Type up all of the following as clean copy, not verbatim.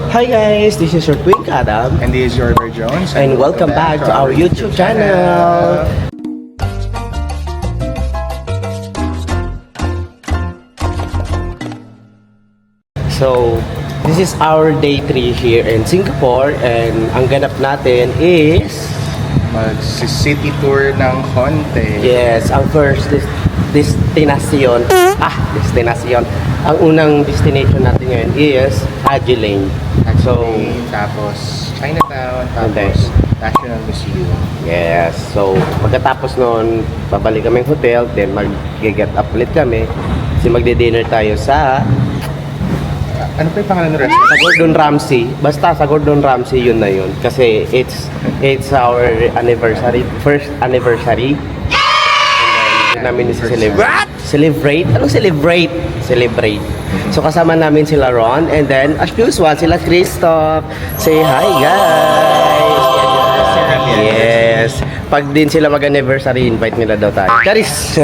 Hi guys, this is your Twink Adam. And this is your Robert Jones. And welcome back to our YouTube channel. So, this is our day 3 here in Singapore. And ang ganap natin is... Mag-city tour ng konti. Yes, ang first destination. Destination. Ang unang destination natin ngayon is Haji Lane. Tapos Chinatown, tapos National Museum. Yes. So, pagkatapos noon, babalik kami hotel, then mag-get up ulit kami. Kasi magdi-dinner tayo sa Ano pa yung pangalan ng restaurant? sa Gordon Ramsay. Basta sa Gordon Ramsay yun na yun. Kasi it's our anniversary, first anniversary. And then, namin celebrate. Celebrate? Anong celebrate? Celebrate. So kasama namin sila Ron, and then as usual sila Christoph. Say hi guys. Yes. Pag din sila mag-anniversary, invite nila daw tayo. Charis!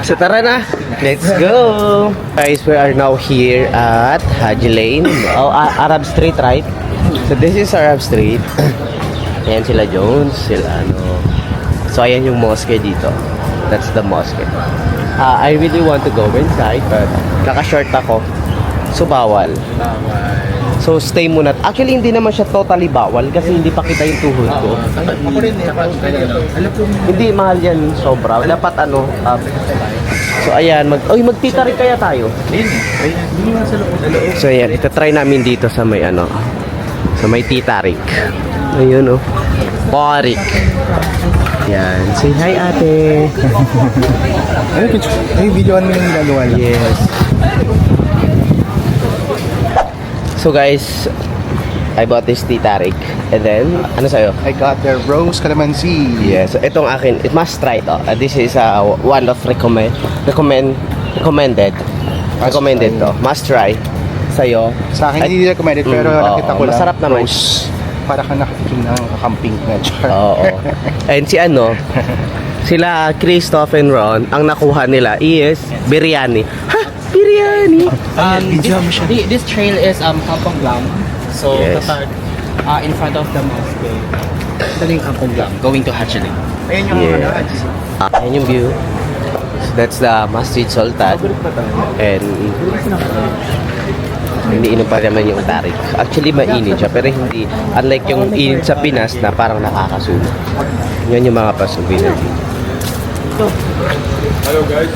So tara na, let's go! Guys, we are now here at Haji Lane. Arab Street, right? So this is Arab Street. Ayan sila Jones, sila ano. So ayan yung mosque dito. That's the mosque. I really want to go inside, but kaka-short ako. So bawal. So stay muna. Actually hindi naman siya totally bawal kasi hindi pa kita yung tuhod ko. Ako rin Hindi mahal yan sobra. Dapat ano. So ayan, magtitarik kaya tayo. So ayan, itatry namin dito sa may ano. Sa may titarik. Ayun oh. Parik. Yan. Say hi ate. Ay, videoan mo yung ginagawa lang. Yes. So guys, I bought this titarik. And then, ano sa'yo? I got the rose calamansi. Yes, so itong akin, it must try to. This is one of recommended to. Must try. Sa'yo? Sa akin hindi recommended pero nakita ko lang. Masarap naman. Rose. Para ka nakakikin ng kakamping na char. Oo. And si ano, sila Christoph and Ron, ang nakuha nila is biryani. Ha? Biryani? This trail is Kampong Glam. So Yes. in front of the mosque. Daling Kampong Glam, going to Haji Lane. Ayan yung Yes. Ayan yung view. So that's the Masjid Sultan. And hindi inom pa naman yung tarik. Actually, mainit siya, pero hindi. Unlike yung init sa Pinas na parang nakakasunog. Yan yung mga pa-souvenir dito. Hello guys.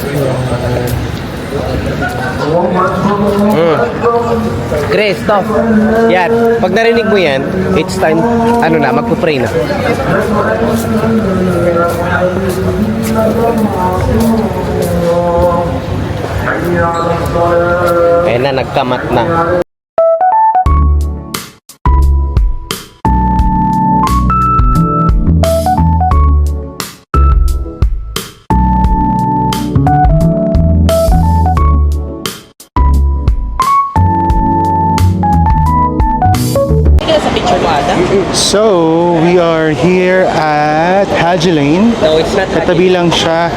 Christoph, yan. Pag narinig mo yan, it's time, ano na, magpo-pray na. Ayan na, nagkamat na. Sa picture mo, Ada? So, we are here at Haji Lane. No, it's not Katabi lang siya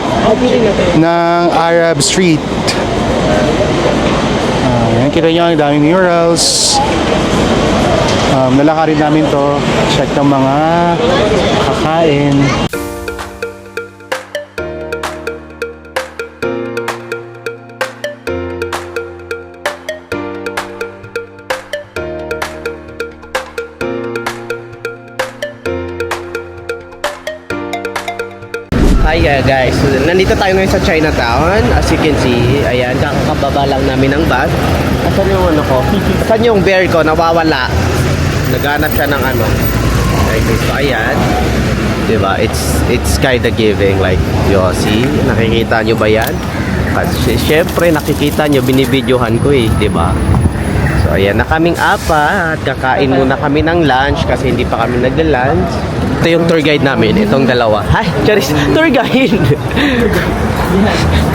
ng Arab Street. Ayan, kita nyo ang daming murals. Nalakarin namin to. Check ng mga kakain. Hi guys, so, nandito tayo ngayon sa Chinatown. As you can see, ayan, kakababa lang namin ng bus. Asan yung ano ko? Asan yung bear ko? Nawawala. Naghanap siya ng ano. Okay, so ayan. Diba? It's kinda giving. Like, see? Nakikita nyo ba yan? Kasi syempre, nakikita nyo, binibidyohan ko eh. Diba? So ayan, na kaming apat. Kakain muna kami ng lunch kasi hindi pa kami nagla-lunch. Ito yung tour guide namin, itong dalawa. Hi, Charis, tour guide.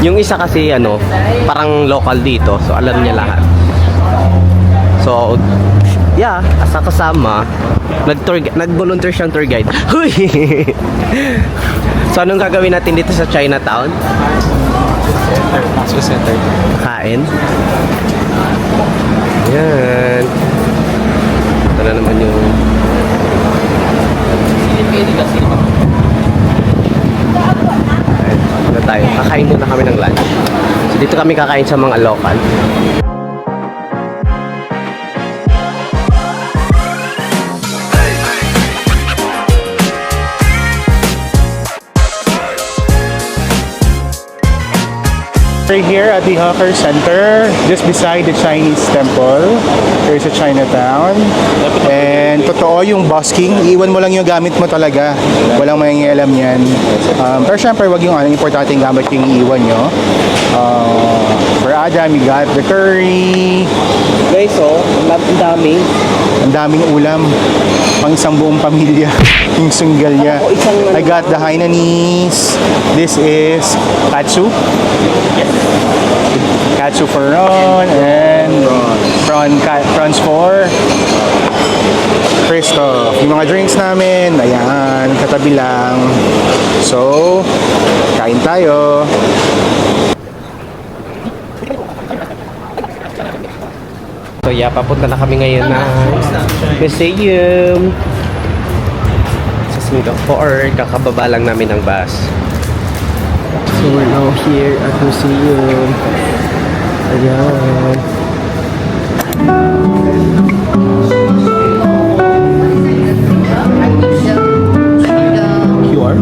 Yung isa kasi ano, parang local dito, so alam niya lahat. So, yeah, asa kasama, nag-volunteer siyang tour guide. Huy! So, anong gagawin natin dito sa Chinatown? Center. Kain. Yan. naman yung Ayun, na tayo. Kakain muna kami ng lunch. So dito kami kakain sa mga local. We're here at the Hawker Center, just beside the Chinese temple. There's a Chinatown. And totoo yung busking, iwan mo lang yung gamit mo talaga. Walang mangingialam yan. Pero syempre, wag yung importanteng gamit yung iiwan nyo. For Adam, we got the curry. Guys, ang dami. Ang daming ulam. Pang isang buong pamilya. Yung sunggal niya. I got the Hainanese. This is katsu. Katsu for Ron and prawns for Christoph. Yung mga drinks namin, ayan, katabi lang. So, kain tayo. So yeah, papunta na kami ngayon na museum. Sa Singapore, kakababa lang namin ng bus. So we're now here at museum. Ayan. QR?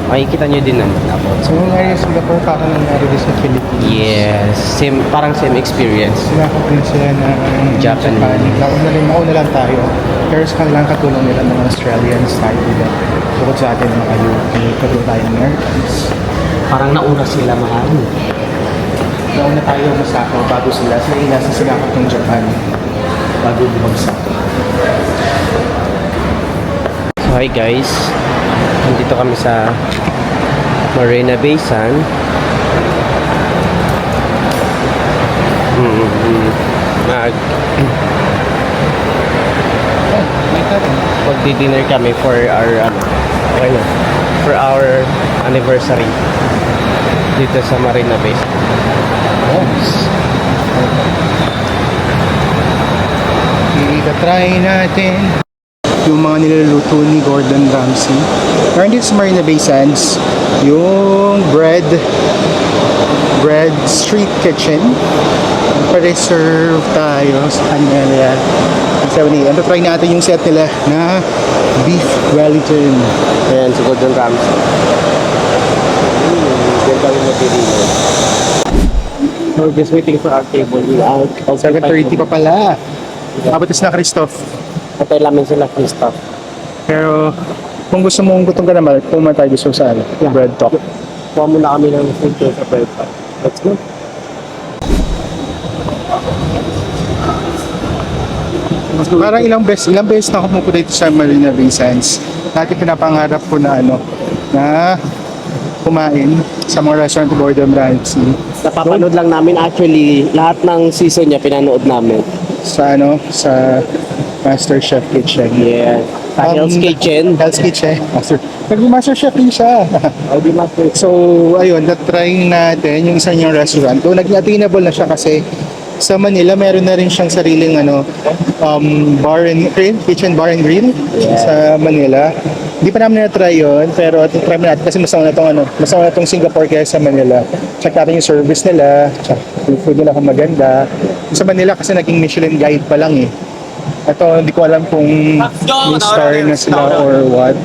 Makikita nyo din naman about. So, nangyari sa Singapore, parang nangyari din sa Philippines. Yes, parang same experience. Sinakopin sila ng Japanese. Nauna lang tayo. Pero sa kanilang katulong nila ng Australians tayo nila. Bukod sa atin mga kagod tayo ng Americans. Parang nauna sila mahal. Nauna tayo masako bago sila. Sila yung nasa sinakap ng Japan bago bumagsak. So hi guys, nandito kami sa Marina Bay Sands. Magdi-dinner kami for our anniversary dito sa Marina Bay. Try natin yung mga niluluto ni Gordon Ramsay. Meron dito sa Marina Bay Sands yung bread street kitchen. Pa-reserve tayo sa kanila. 7 a.m. Try natin yung set nila na beef Wellington. Ayan, si Gordon Ramsay. Ganda yung material. We're just waiting for our table. 7:30 pa pala. Abatis na Christoph. Patay namin sila, Christoph. Pero kung gusto mong gutom ka naman, pumunta tayo gusto sa bread talk. Kuha muna kami ng food sa bread talk. Let's go. Parang ilang beses na ako pumunta dito sa Marina Bay Sands. Dati pinapangarap ko na na kumain sa mga restaurant ni Gordon Ramsay. Napapanood lang namin actually, lahat ng season niya pinanood namin. Sa Master Chef Kitchen. Yeah. Sa Hell's Kitchen. Hell's Kitchen. Nag-Master Chef din siya. So, ayun, na-try natin yung isa niyang restaurant. So, nag-attainable na siya kasi sa Manila, meron na rin siyang sariling bar and grill, kitchen bar and grill sa Manila. Hindi pa namin na-try yun, pero try natin kasi masama na tong Singapore kaya sa Manila. Check natin yung service nila, check yung food nila kung maganda. Sa Manila kasi naging Michelin guide pa lang eh. Ito, hindi ko alam kung may star na sila or what.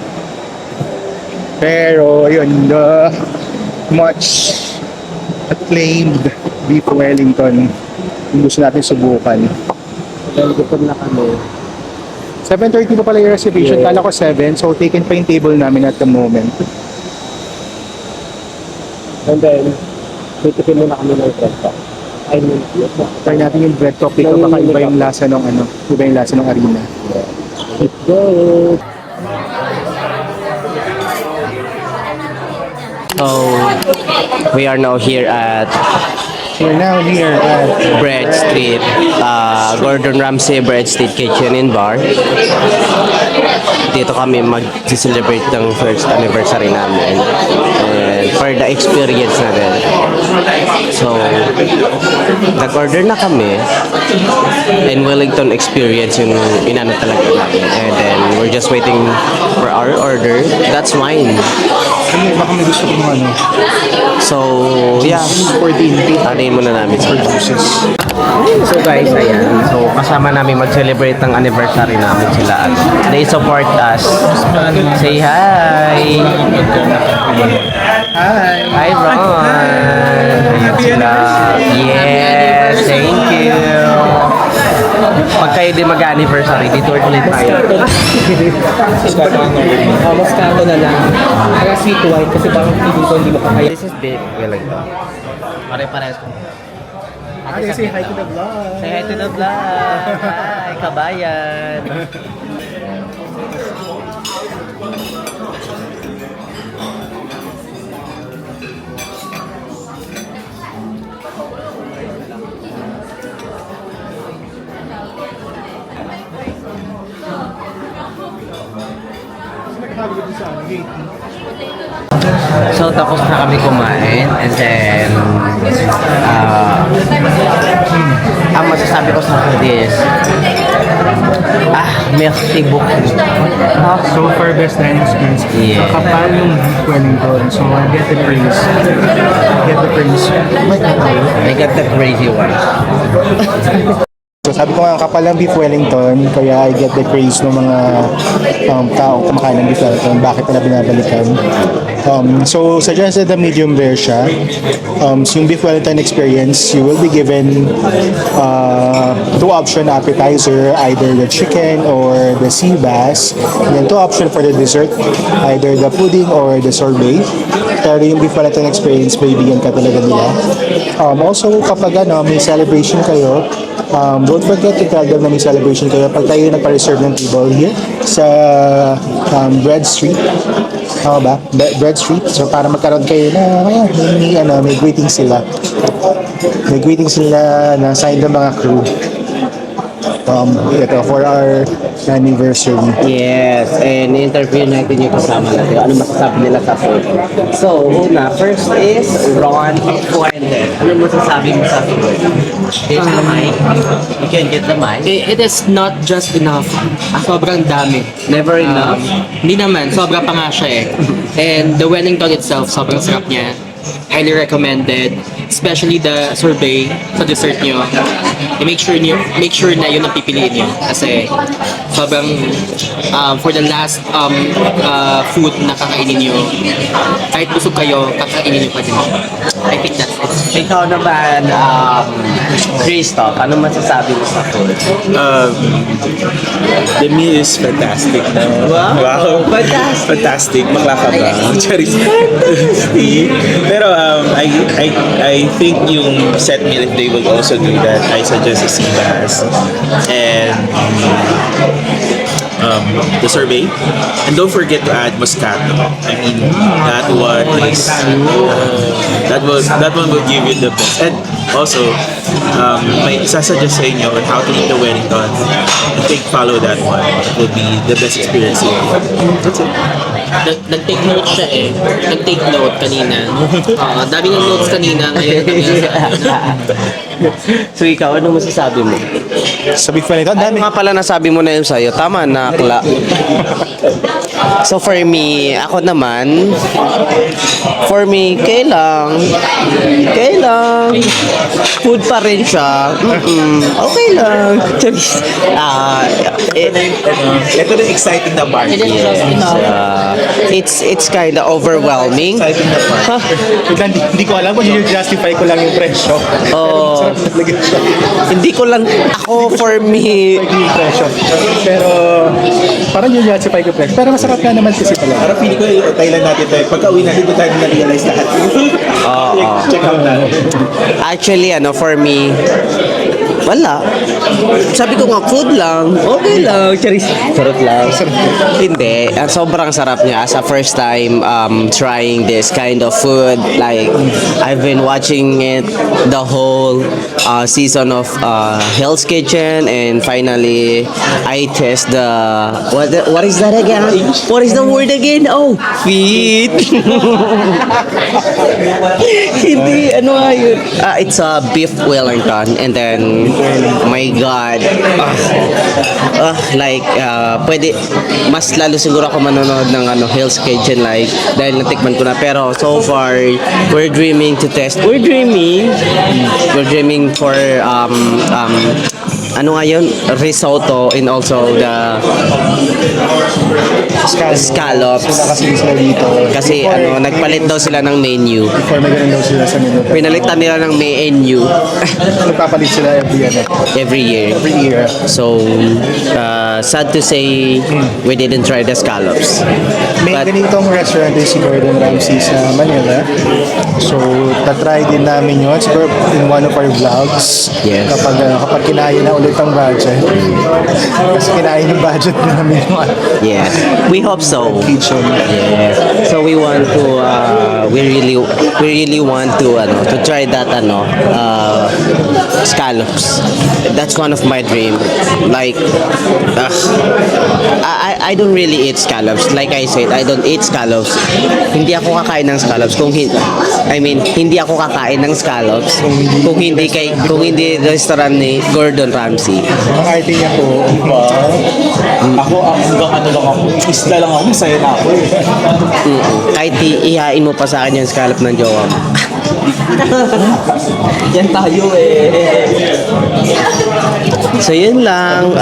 Pero, yun, the much acclaimed beef Wellington. Yung gusto natin subukan. Dahil gutom na kami. 7:30 pa pala yung reservation. Yeah. Kala ko 7. So, taken pa yung table namin at the moment. And then, titikin muna kami ng bread talk. I mean, Try natin yung bread talk dito. Baka iba yung lasa ng iba yung lasa ng harina. let's go. So, we are now here at We're now here at Bread Street, Gordon Ramsay Bread Street Kitchen and Bar. Dito kami mag-celebrate ng first anniversary namin. And for the experience na din. So, nag-order na kami. And Wellington experience yung inano talaga namin. And then, we're just waiting for our order. That's mine. baka may gusto kong So, yeah. 14. Anin muna namin sa juices. So guys, ayan. So kasama namin mag-celebrate ng anniversary namin sila. They support us. Say hi! Hi! Hi, Ron! Ayan sila. Yes! Thank you! Pag kayo din mag-anniversary, dito ulit tayo. Moscato na lang. Kaya sweet wine kasi parang hindi ko hindi mo kaya. This is beef Wellington. Pare-parehas ko. Say hi to the vlog! Say hi to the vlog! Hi, kabayan! So tapos na kami kumain and then ang masasabi ko sa food is milk tea book. So far, best dining experience. Yeah. Kapal yung beef Wellington. So, I get the praise. I got the crazy one. So sabi ko nga, ang kapal ng beef Wellington, kaya I get the praise ng mga taong kumakain ng beef Wellington, bakit nila binabalikan. So suggested na medium rare siya. So yung beef Wellington experience, you will be given two option appetizer, either the chicken or the sea bass. And then two option for the dessert, either the pudding or the sorbet. Pero yung beef Wellington experience, bibigyan ka talaga nila. Also, kapag may celebration kayo, don't forget to tell them na may celebration kayo pag tayo nagpa-reserve ng table here sa Bread Street. Tama ba? Bread Street. So para magkaroon kayo na may greeting sila. May greeting sila na sign ng mga crew. Ito for our anniversary. Yes, and interview natin yung kasama natin. Ano masasabi nila sa food? So, una, first is Ron Fuente. Ano masasabi mo sa food? There's the mic. You can get the mic. It is not just enough. Sobrang dami. Never enough. Hindi naman, sobra pa nga siya eh. And the Wellington itself, sobrang sarap niya. Highly recommended. Especially the sorbet sa dessert nyo. Make sure na yun ang pipiliin nyo. Kasi sobrang for the last food na kakainin nyo, kahit busog kayo, kakainin nyo pa din. I think that's it. Ikaw naman, Christoph, ano masasabi mo sa food? The meal is fantastic. Wow. Fantastic. Fantastic. Bakla ka ba? Charis. Pero I think yung set meal, if they will also do that, I suggest a sea bass and the sorbet. And don't forget to add Moscato. I mean, that one is that one will give you the best. And also, may sasuggest sa inyo on how to eat the Wellington. I think follow that one. It will be the best experience. That's it. Nag-take note siya eh. Nag-take note kanina. Dami ng notes kanina. Ngayon, So ikaw, ano masasabi mo? Sa beef Wellington, Ano dami. nga pala nasabi mo na yun sa'yo? Tama na, Kla. So for me, ako naman, kailang. Food pa rin siya. Okay lang. Ito na exciting na part. It's kind of overwhelming. Exciting na part. Hindi ko alam kung justify ko lang yung presyo. Oh, hindi ko lang, ako for me, Yung presyo. Pero parang yung justify ko presyo. Pero masarap nga naman kasi talaga. Parang feeling ko, Thailand natin tayo. Pagka-uwi natin, doon tayo na-realize lahat. Check out na. actually, for me, wala. Sabi ko nga, food lang. Okay lang. Charis. Sarap lang. Hindi. Sobrang sarap niya. As a first time trying this kind of food. Like, I've been watching it the whole season of Hell's Kitchen. And finally, I test the... What is that again? What is the word again? Oh, feet. Hindi. Ano nga yun? It's a beef Wellington. And then, oh my God. Pwede, mas lalo siguro ako manonood ng Hell's Kitchen dahil natikman ko na. Pero so far, we're dreaming to test. We're dreaming for ano nga yun? Risotto and also the scallops. Sila kasi sila dito. Kasi nagpalit daw sila ng menu. Before may ganun daw sila sa menu. Pinalitan nila ng menu Nagpapalit sila every year. every year. So, sad to say, we didn't try the scallops. May But, ganitong restaurant din si Gordon Ramsay sa Manila. So, tatry din namin yun. Siguro in one of our vlogs. Yes. Kapag kinaya na ulit ang budget. Kasi kinaya yung budget namin yung yeah, we hope so. kitchen. Yes. So we want to, we really want to try that scallops. That's one of my dream. Like, I don't really eat scallops. Like I said, I don't eat scallops. Hindi ako kakain ng scallops hindi ako kakain ng scallops kung hindi restaurant ni Gordon Ramsay. Ang arte niya po. Ako, hanggang lang ako. Isla lang ako, masaya na ako eh. Kahit ihain mo pa sa akin yung scallop ng jowa mo. Yan tayo eh. So yun lang.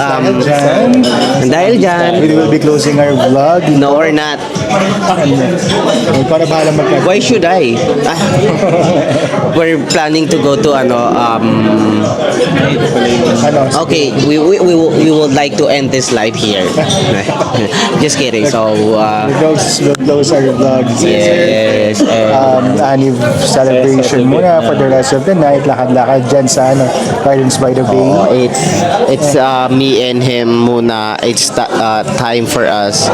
Dahil dyan, We will be closing our vlog. no or not. Para bahala mag- Why should I? We're planning to go to okay, we would like to end this live here. Just kidding. So We'll close our vlogs. yes. Anniv celebration muna for the rest of the night. Lakad-lakad dyan sa Gardens by the Bay. It's me and him muna. It's time for us.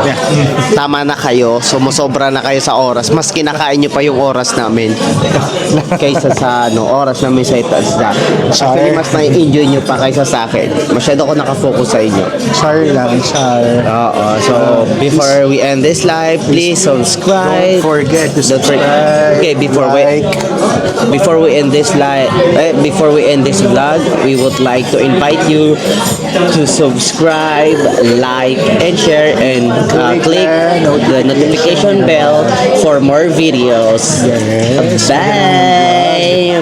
Tama na kayo. Sumusobra na kayo sa oras. Mas kinakain nyo pa yung oras namin. Kaysa sa oras namin sa itaas na. Actually, mas na-enjoy nyo pa kaysa sa akin. Masyado ko nakafocus sa inyo. Char lang, char. Oo. So, before we end this live, please subscribe. Don't forget to subscribe. Okay, before we end this vlog, we would like to invite you to subscribe, like, and share, and click the notification bell for more videos. Bye.